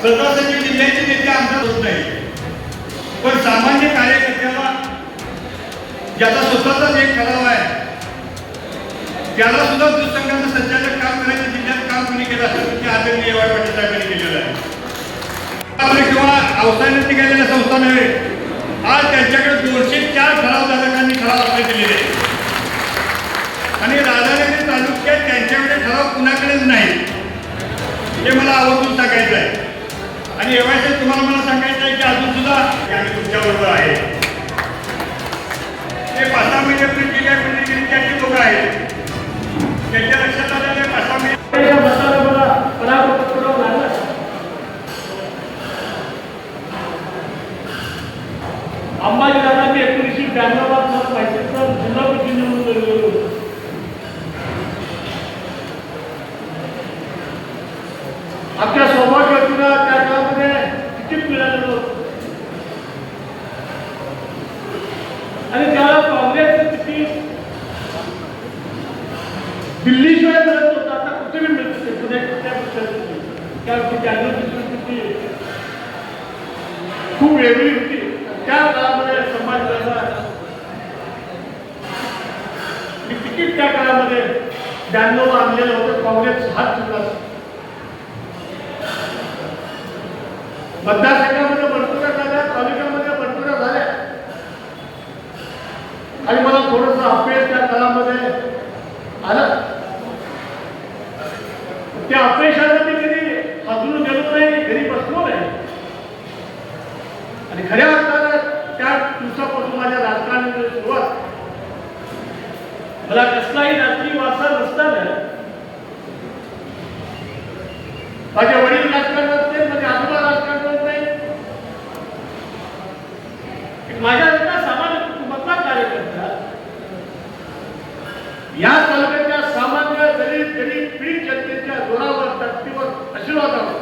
सदस्य जिल्ह्याचे नेते आमदार होत नाही, पण सामान्य कार्यकर्त्याला ज्याचा स्वतःचाच एक ठराव आहे त्याला सुद्धा दूध संघाचं संचालक काम करायचं जिल्ह्यात काम कोणी केलं असेल ते आदरणीय वाय पाटील साहेबांनी केलेलं आहे किंवा अवसायाने निघालेल्या संस्था नव्हे. आज त्यांच्याकडे 204 ठरावधारकांनी ठराव आपले दिलेले आहेत आणि राधानगरी तालुक्यात त्यांच्याकडे ठराव कुणाकडेच नाही हे मला आवर्जून सांगायचं आहे. आणि एवढ्याच तुम्हाला मला सांगायचं आहे की अजून सुद्धा आम्ही तुमच्याबरोबर आहे. ते 5-6 महिन्यापूर्वी गेल्या त्यांची लोक आहेत त्यांच्या लक्षात आलेले 5-6 महिने अंबाजी दादांनी 1992 मला माहिती तर जिल्हा परिषद निवडून आपल्या सौभाग्यवतीला त्या काळामध्ये तिकीट मिळालेलं होतं आणि त्याला काँग्रेसचं तिकीट दिल्लीशिवाय मिळत होतं. आता कुठे बी मिळते कुठे कुठल्या पक्षाची त्यावेळी तिकीट खूप वेगळी होती. त्या काळामध्ये समाजवादाला तिकीट त्या काळामध्ये 92 आणलेलं होतं. काँग्रेस हात ठेवला मतदारसंघामध्ये बंडखोऱ्या झाल्या, तालुक्यामध्ये बंडखोऱ्या झाल्या आणि मला थोडंसं अपयश त्या काळामध्ये आलं. त्या अपयशाला मी कधी हातून गेलो नाही, घरी बसलो नाही आणि खऱ्या अर्थानं त्या दिवसापासून माझ्या राजकारणाची सुरुवात. मला कसलाही राजकीय वारसा नसताना माझे वडील राजकारणात नाही, माझे आजोबा राजकारणात नाही, माझ्या एका सामान्य कुटुंबातला कार्यकर्ता या तालुक्याच्या सामान्य दलित गरीब पीडित जनतेच्या जोरावर ताकदीवर आशीर्वादावर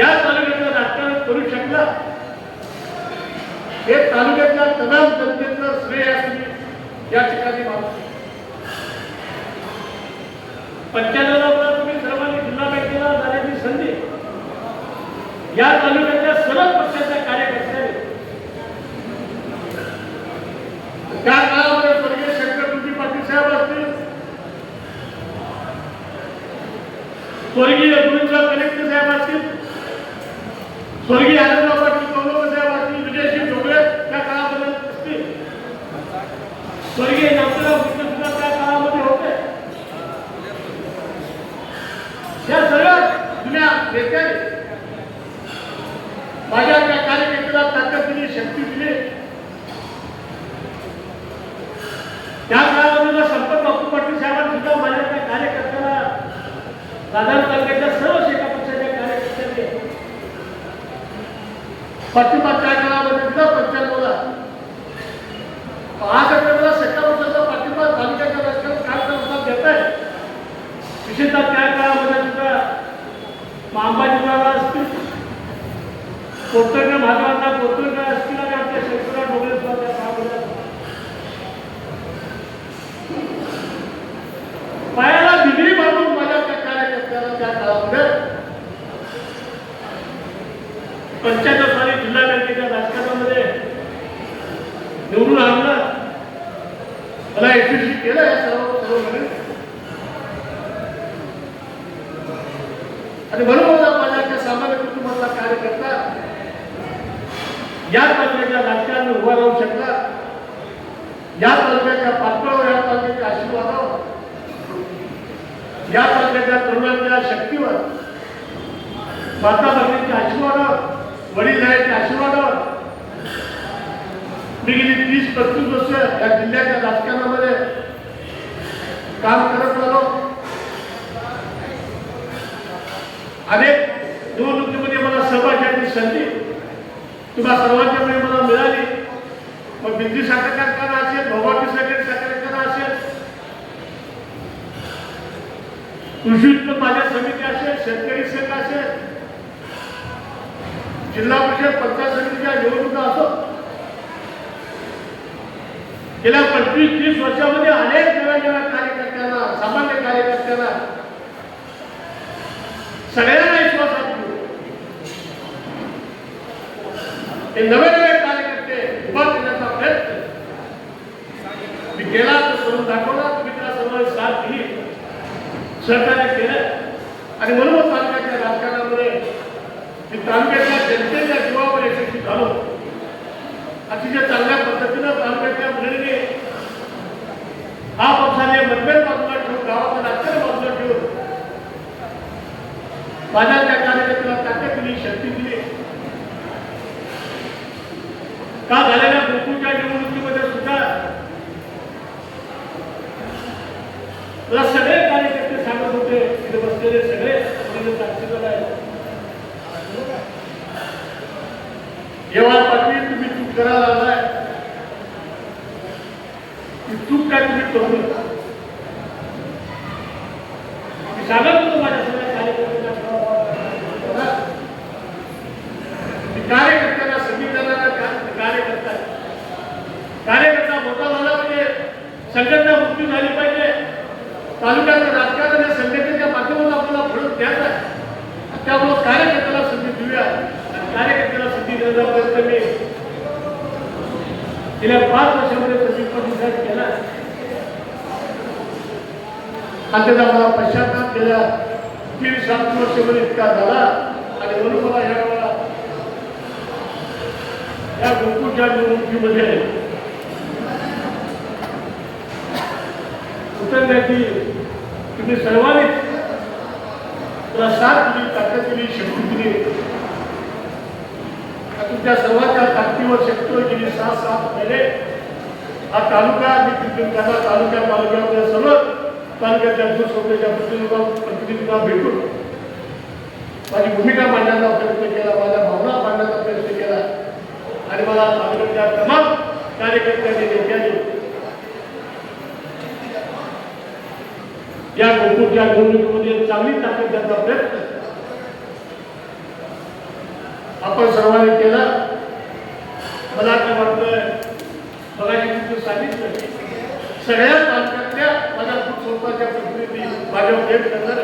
या तालुक्याचं राजकारण करू शकला हे तालुक्याच्या तमाम जनतेचं श्रेय असणे या ठिकाणी मानतो. 95 तुम्ही सर्वांनी जिल्हा बँकेला जाण्याची संधी या तालुक्याच्या सर्व पक्षाच्या कार्यकर्त्यांनी त्या काळामध्ये स्वर्गीय शंकरजी पाटील साहेब असतील, स्वर्गीय गुरुंद्र कलेक्टर साहेब असतील, स्वर्गीय आनंदराव पाटील कौलकर साहेब असतील, विजयसिंह ढोबळे त्या काळामध्ये असतील, स्वर्गीय नामदेव गुप्ते सुद्धा त्या काळामध्ये होते. या सर्व जुन्या नेत्यांनी माझ्या त्या कार्यकर्त्याला ताकद दिली, शक्ती दिली. त्या काळामध्ये संपत बापू पाटील साहेबांनी सुद्धा माझ्या त्या कार्यकर्त्याला राधानगरी तालुक्याच्या सर्व शेका पक्षाच्या कार्यकर्त्यांनी पाठिंबा त्या काळामध्ये सुद्धा 95ला आज आपल्याला शेका पक्षाचा पाठिंबा तालुक्याच्या राजकारणात काय करतात देत आहे. विशेषतः त्या काळामध्ये सुद्धा अंबाजी दादा असतील, कोथरकर महात्मा कोथरकर असतील आणि आमच्या शंकरराव ढोबळे सुद्धा त्या काळामध्ये पायाला डिग्री बांधून माझ्या त्या कार्यकर्त्याला त्या काळामध्ये 95 साली जिल्हा बँकेच्या राजकारणामध्ये निवडून आणलं. मला यशस्वी केलं या सर्व आणि म्हणून माझ्या त्या सामान्य कुटुंबातला कार्यकर्ता या तालुक्याच्या राजकारणात उभा राहू शकला. या तालुक्याच्या पातळीवर, या तालुक्याच्या आशीर्वादावर, या तालुक्याच्या तरुणांच्या शक्तीवर, माता भगिनीच्या आशीर्वादावर, वडीलधाऱ्याच्या आशीर्वादावर मी गेली 30-35 वर्ष या जिल्ह्याच्या राजकारणामध्ये काम करत आलो. अनेक निवडणुकीमध्ये मला सहभाग घेण्याची संधी तुम्हा सर्वांच्यामुळे मला मिळाली. मग बिंदू साखर कारखाना असेल, भोगावती साखर कारखाना असेल, कृषी उत्पन्न बाजार समिती असेल, शेतकरी संघ असेल, जिल्हा परिषद पंचायत समितीच्या निवडणुका असो, गेल्या 25-30 वर्षामध्ये अनेक नव्या कार्यकर्त्यांना, सामान्य कार्यकर्त्यांना सगळ्यांना विश्वासात घेऊ हे नवे नवे कार्यकर्ते उभा करण्याचा प्रयत्न मी केला तो करून दाखवला. तुम्ही त्याला सर्व साथ दिली, सहकार्य केलं आणि म्हणून तालुक्याच्या राजकारणामध्ये मी तालुक्याच्या जनतेच्या जीवावर यशस्वी झालो. अतिशय चांगल्या पद्धतीनं तालुक्याच्या मुलींनी हा पक्षाने मतभेद बाजूला ठेवून गावाचं राजकारण बाजूला ठेवून माझ्या त्या कार्यकर्त्याला ताकद दिली, शक्ती दिली. का झालेल्या गोकुळच्या निवडणुकीमध्ये सुद्धा मला सगळे कार्यकर्ते सांगत होते, तिथे बसलेले सगळे साक्षीदार आहेत, जेव्हा पाटील तुम्ही चूक करायला लागलाय ती चूक काय तुम्ही करू नका. मी सांगत होतो माझ्या सगळ्या कार्यकर्त्यांना, कार्यकर्त्यांना संविधानाला कार्यकर्ता मोठा झाला पाहिजे, संघटना मुक्ती झाली पाहिजे. तालुक्याचं राजकारण या संघटनेच्या माध्यमातून आपल्याला फळून द्यायचं आहे. त्यामुळे कार्यकर्त्याला संधी देऊया. कार्यकर्त्याला संधी देण्याचा प्रयत्न मी गेल्या 5 वर्षामध्ये प्रतिष्ठान केला आणि त्याचा मला पश्चाताप गेल्या 3-7 वर्षामध्ये इतका झाला. आणि म्हणून मला या वेळेला या गोकुळच्या निवडणुकीमध्ये उतरण्याची तुम्ही सर्वांनीच तुला साथ दिली, ताकद दिली, शक्ती दिली. तुमच्या सर्वांच्या ताकदीवर शक्तीवर गेली 6 महिने हा तालुका तालुक्यामध्ये सर्व तालुक्याच्या दुसऱ्याच्या प्रतिनिधींना भेटून माझी भूमिका मांडण्याचा प्रयत्न केला, माझ्या भावना मांडण्याचा प्रयत्न केला आणि मला तालुक्याच्या तमाम कार्यकर्त्यांनी नेत्यांनी या गोकुळच्या निवडणुकीमध्ये चांगली ताकद द्यायचा प्रयत्न आपण सर्वांनी केला. मला काय वाटतं बघायची तुम्ही सांगितलं सगळ्या तालुक्यातल्या माझ्या खूप स्वतःच्या प्रतिनिधी माझ्यावर भेट करणार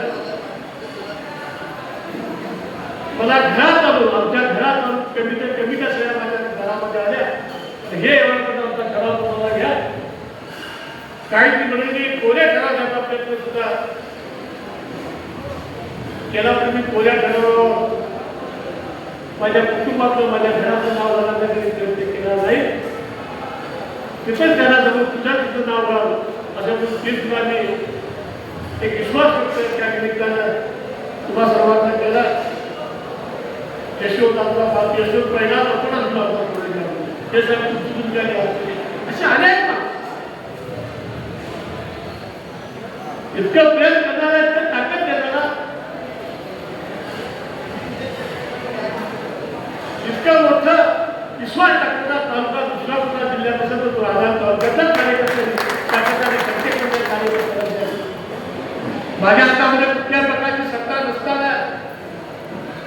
मला घरात आलो, आमच्या घरात आलो, कमी त्या सगळ्या माझ्या घरामध्ये आल्या. हे एवढं आमच्या घरात मला घ्या. काही ती म्हणजे कोऱ्या घरात जायचा प्रयत्न सुद्धा केला. तुम्ही कोऱ्या घरावर माझ्या कुटुंबातलं माझ्या घराचं नाव घालण्याचा प्रयत्न केला नाही. तिथंच घराजवळ तुझ्या तिथं नाव घाल असं तुम्ही एक विश्वास व्यक्त त्या निमित्तानं तुम्हा सर्वांना केला. यशवंत आपला यशवंत पहिला आपणच हे सगळं तुमच्या असे अनेक इतकं प्रेम करणारा, इतकं ताकद देणारा, इतकं मोठं विश्वास टाकणारा तालुका दुसरा कुठला जिल्ह्यात असेल तर तो आधार तालुक्यातलाच कार्यकर्ते माझ्या हातामध्ये कुठल्या प्रकारची सत्ता नसताना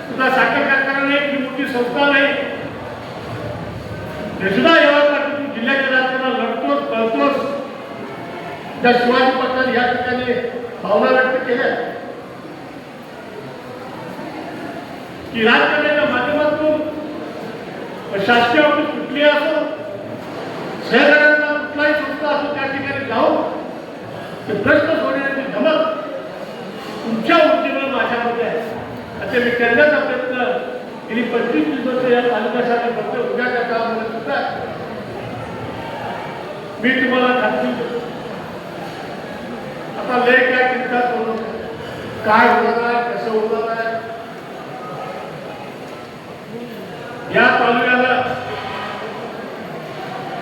सुद्धा साखर कारखाना नाही, ही मोठी संस्था नाही, ते सुद्धा यवतमाळ जिल्ह्याच्या राजकारणात लढतोच पळतोच. त्या शिवाजी पक्षाने या ठिकाणी भावना व्यक्त केल्या की राजकारणाच्या माध्यमातून शासकीय ऑफिस कुठली असो, शहरांना कुठलाही संस्था असो, त्या ठिकाणी जाऊन ते प्रश्न सोडण्याची धमक तुमच्या ऊर्जेवर माझ्यामध्ये आहे. असे मी करण्याचा प्रयत्न गेली 25-30 वर्ष या तालुक्यासाठी करतो. उद्याच्या काळामध्ये सुद्धा मी तुम्हाला खात्री देतो. आता लय काय चिंता करू, काय होणार आहे, कसं होणार आहे. या तालुक्याला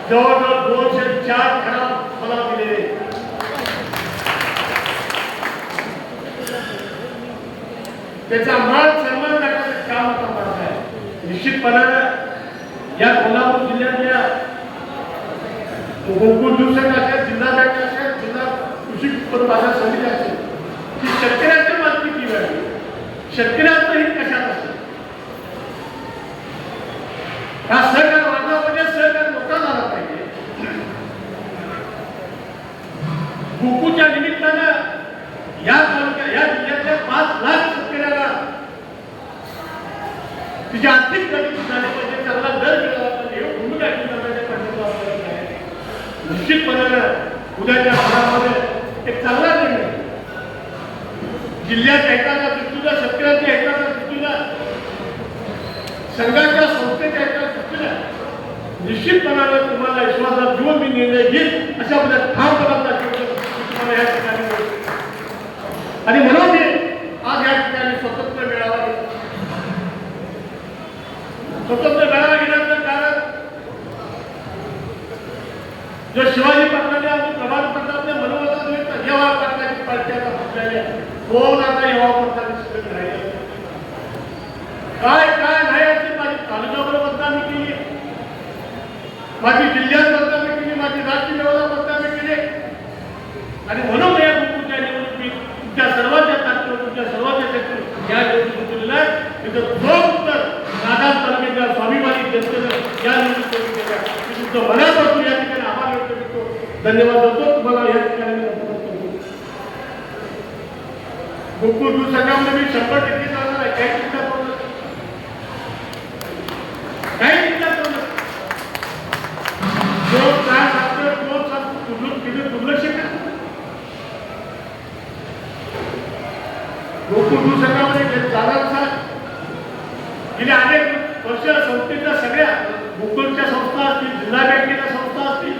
जवळजवळ 204 खराब मला दिलेले. त्याचा मान सन्मान करण्याचं काम आता माझं आहे. निश्चितपणानं या कोल्हापूर जिल्ह्यातल्या गोकुळ दिवसात असेल, जिल्हा बँक असेल, जिल्हा कृषी उत्पन्न बाजार समिती असेल, की शेतकऱ्यांच्या मागणी ती वेळ शेतकऱ्यांचं हित कशात असेल. हा सहकार वाढला म्हणजे सहकार मोठा झाला पाहिजे. गोकुळच्या निमित्तानं या तालुक्यात या जिल्ह्यातल्या 5 लाख शेतकऱ्यांना तिची आर्थिक प्रगती झाली पाहिजे, चांगला दर मिळाला पाहिजे, हे भूमिका करण्याच्या पाठिंबा आपल्याला आहे. निश्चितपणानं उद्याच्या काळामध्ये एक चांगला निर्णय जिल्ह्याच्या हिताच्या दृष्टीला, शेतकऱ्यांच्या हिताच्या दृष्टीला, संघाच्या संस्थेच्या हिताच्या दृष्टीला निश्चितपणानं तुम्हाला विश्वासात घेऊन मी निर्णय घेईल अशा पद्धतीने ठामपणाचा तुम्हाला या ठिकाणी बोलतो. आणि म्हणून मी आज या ठिकाणी स्वतंत्र मेळावा घेतला. स्वतंत्र मेळावा घेण्याचं कारण जो शिवाजी पाटलांनी आम्ही प्रमाणपत्रातल्या मनोमतात जेव्हा पाटलाची पार्टी आता फुटलेली आहे, कोण आता येवा पत्राने शिकत राहिले काय काय नाही अशी माझी तालुक्यावर बदनामी केली, माझी जिल्ह्यात बदनामी केली, माझी राज्य लेवलला बदनामी केली. आणि म्हणून या गुरुच्या निवडणुकीत तुमच्या सर्वांच्या ताकदीवर, तुमच्या सर्वांच्या शक्तीवर या निवडणूक केलेला आहे. तिथं जो उत्तर नादान तालुक्याच्या स्वाभिमानी जनतेनं या निवडणुकीत केल्या मी तुमचं मनापासून या ठिकाणी आभार व्यक्त करतो, धन्यवाद देतो. तुम्हाला या ठिकाणी मी नमस्कार करतो. गोकुळ दूध संघामध्ये मी 100% जाणार आहे, काही चिंता करू नका, काही चिंता करू नका. जो काय सांगतो तो सांगतो, दुर्लक्ष करा. गोकुळ दूध संघामध्ये जाणार साहेब गेल्या अनेक वर्ष संस्थेच्या सगळ्या गोकुळच्या संस्था असतील, जिल्हा बँकेच्या संस्था असतील,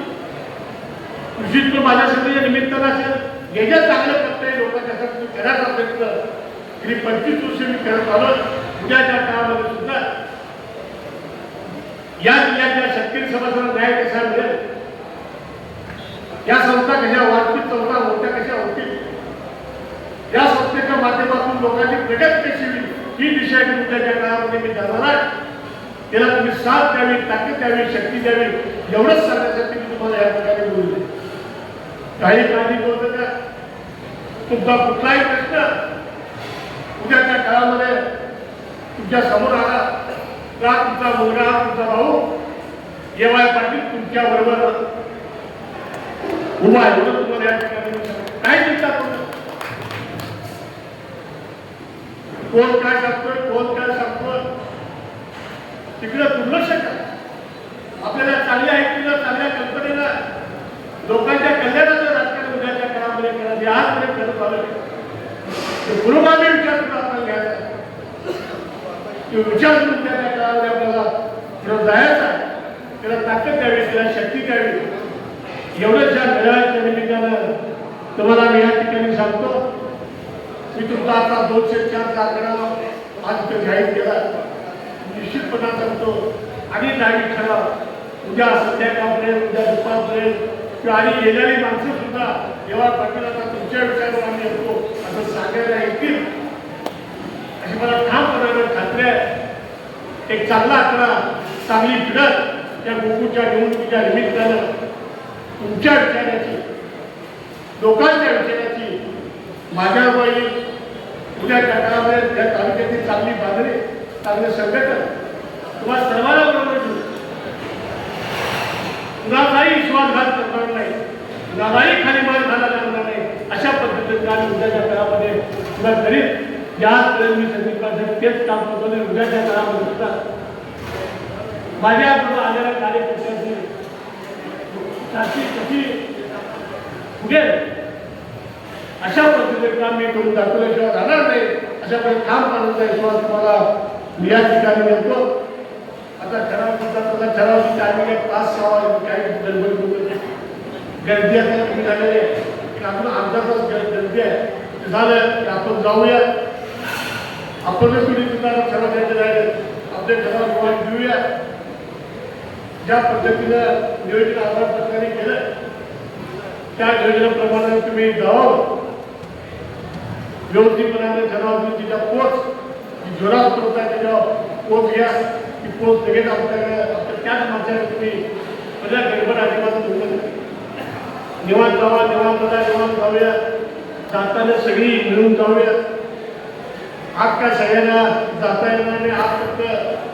कृषी उत्पन्न बाजार समितीच्या निमित्तानं असेल, हे जे चांगलं करताय लोकांच्यासाठी करायचा प्रयत्न गेली 25 वर्ष मी करत आलो. उद्याच्या काळामध्ये सुद्धा या जिल्ह्यातल्या शेतकरी समाजाला न्याय कसा मिळेल, या संस्था कशा वाढतील, संस्था मोठ्या कशा होतील, या संस्थेच्या माध्यमातून लोकांची प्रगती कशी होईल ही दिशा घेऊन उद्याच्या काळामध्ये मी जाणार आहे. त्याला तुम्ही साथ द्यावी, ताकद द्यावी, शक्ती द्यावी, एवढंच सांगण्यासाठी मी तुम्हाला या ठिकाणी बोलले. काही काळजी करू नका. तुमचा कुठलाही प्रश्न उद्याच्या काळामध्ये तुमच्या समोर आला का तुमचा मुलगा, तुमचा भाऊ येवाय पाटील तुमच्या बरोबर उभा आहे, एवढं तुम्हाला या ठिकाणी काय चिंता करू नका. कोण काय सांगतोय, कोण काय सांगतोय तिकडे दुर्लक्ष करा. आपल्याला चांगल्या ऐकतीला, चांगल्या कल्पनेला, लोकांच्या कल्याणाचं राजकारण उद्याच्या काळामध्ये करायचे आजपर्यंत करत आलं. पुरोगामी विचार करून आपल्याला घ्यायचा आहे, विचार करून उद्याच्या काळामध्ये आपल्याला पुढे जायचं आहे. त्याला ताकद द्यावी, त्याला शक्ती द्यावी. एवढंच या मेळाव्याच्या निमित्तानं तुम्हाला मी या ठिकाणी सांगतो. मी तुमचा आता 204 आकडा आज इथं जाहीर केला. निश्चितपणा सांगतो आणि नागरिक ठराव उद्या संध्याकाळपर्यंत, उद्या दुपारपर्यंत किंवा आणि येणारी माणसं सुद्धा जेव्हा पाटील आता तुमच्या विचारावर आम्ही येतो असं सांगायला येतील अशी मला ठामपणानं खात्री आहे. एक चांगला आकडा, चांगली फिरत त्या गोकुळच्या निवडणुकीच्या निमित्तानं तुमच्या विचाराची, लोकांच्या विचाराची माझ्यावर येईल. उद्याच्या काळामध्ये त्या तालुक्यातील चांगली बांधणी, चांगलं संघटन तुम्हाला सर्वांना बरोबर घेऊ. कुणाचाही विश्वासघात करणार नाही, कुणालाही खाली मान घालायला लागणार नाही. अशा पद्धतीने आम्ही उद्याच्या काळामध्ये तुला करीत याचपर्यंत मी संदीपाचं तेच काम करतो. उद्याच्या काळामध्ये सुद्धा माझ्याबरोबर आलेल्या कार्यकर्त्यांची साथी कशी पुढे अशा पद्धतीने काम मी करून दाखवल्याशिवाय राहणार नाही. अशा प्रकारे काम करण्याचा विश्वास तुम्हाला मी या ठिकाणी मिळतो. आता ठराव ठरावची टायमिंग आहे 5-6 काही गडबड गर्दी आता कमी झालेली आहे. आपण अर्धा तास गर्दी आहे, झालं की आपण जाऊया. आपण पिढी सुद्धा ठराव द्यायचे राहिले, आपले ठराव घेऊया. ज्या पद्धतीनं नियोजन आधार सरकारने केलं त्या नियोजनाप्रमाणे तुम्ही जावं. व्यवस्थितपणाने ठराव घेऊन तिच्या पोच जोरात होत आहे त्याच्यावर पोच घ्या. ती पोच लगेच आपल्या त्याच माणसाने तुम्ही माझ्या गडबड अजिबात होतं निवांत जावा, निवांत बघा, निवांत जाऊया. जाताना सगळी मिळून जाऊया. आज काय सगळ्यांना जाता येणार नाही. आज फक्त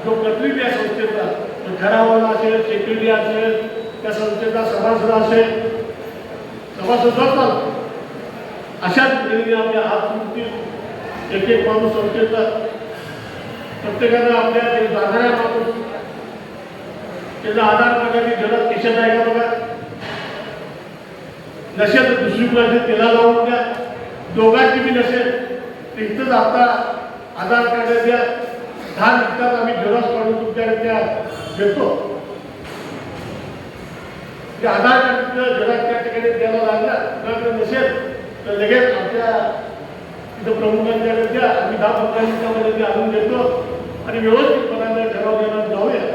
जो प्रतिनिधी या संस्थेचा ठरावाला असेल, सेक्रेटरी असेल, त्या संस्थेचा सभासद असेल, सभासद चालतो. अशाच पद्धतीने आपल्या हात सुटतील. एक एक माणूस संस्थेचा प्रत्येकानं आपल्या ते जाणाऱ्या माणूस त्याचा आधार कार्डाची जगात खिशात आहे का बघा. नसेल तर दुसरी कुणाची त्याला लावून द्या. दोघांची बी नसेल तर इथंच आता आधार कार्ड द्या. 10 मिनिटात आम्ही झेरॉक्स काढून तुमच्याकडे त्या देतो. ते आधार कार्ड झेरॉक्स त्या ठिकाणी द्यायला लागला. कुणाकडे नसेल तर लगेच आमच्या तिथं प्रमुखांच्याकडे द्या. आम्ही 10-15 मिनिटामध्ये ते आणून देतो आणि व्यवस्थितपणाने ठराव देण्यात जाऊया.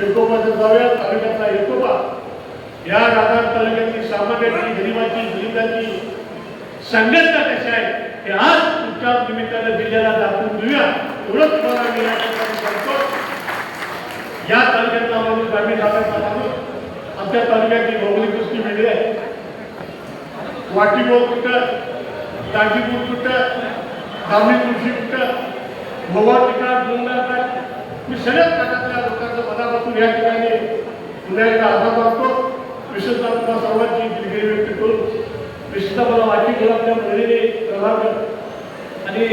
एकोपाचं जाऊया. तालुक्यातला एकोपा या राधार तालुक्यातली सामान्याची गरिबाची दलिताची संघटना कशा आहे हे आज तुमच्या निमित्तानं जिल्ह्याला दाखवून देऊया. एवढंच तुम्हाला मी या ठिकाणी सांगतो. या तालुक्यातला माणूस ग्रामीण भागातला माणूस आमच्या तालुक्याची भौगोलिक दृष्टी वेगळी आहे. वाटीबोळ कुठं, दांडीपूर कुठं, धामणी तुळशी कुठं, भोवा ठिकाण डोंगर मी सगळ्याच भागातल्या लोकांचं मनापासून या ठिकाणी पुन्हा एकदा आभार मानतो. विशेषतः तुम्हाला सर्वांची दिलगिरी व्यक्त करून विशेषतः मला वाटी आपल्या महिलेने प्रभाकर आणि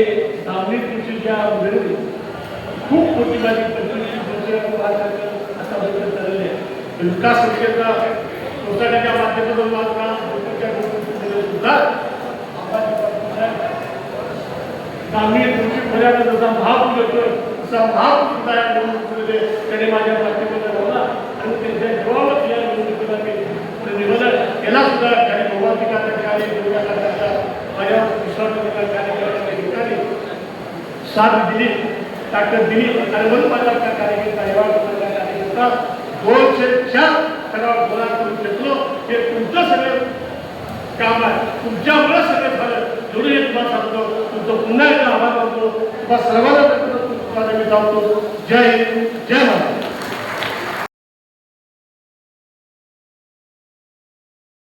धामणी तुळशीच्या महिलेने खूप मोठी माझी 25 वर्ष आता बद्दल चाललेली आहे. विकास संस्थेचा सोसायटीच्या माध्यमातून मात्र सुद्धा धामणी तुळशी पर्यावरण जसा भाव येतोय तसा भाव सुद्धा या निवडणुकीमध्ये त्याने माझ्या पाठीमध्ये लावला आणि त्यांच्या जीवावर या निवडणुकीला मी निवडलं. याला सुद्धा काही भौवाधिकाच्या ठिकाणी दुर्गाच्या माझ्या विश्वासाच्या कार्यकर्त्यांच्या ठिकाणी साथ दिली, ताकद दिली आणि म्हणून माझ्या कार्यकर्ता 204 ठराव गोळा करून घेतलो. हे तुमचं सगळं काम आहे. तुमच्यामुळे सगळं झालं. एवढं एक तुम्हाला सांगतो. तुमचं पुन्हा एकदा आभार मानतो. तुम्हाला सर्वांना मी सांगतो. जय हिंद, जय महाराष्ट्र.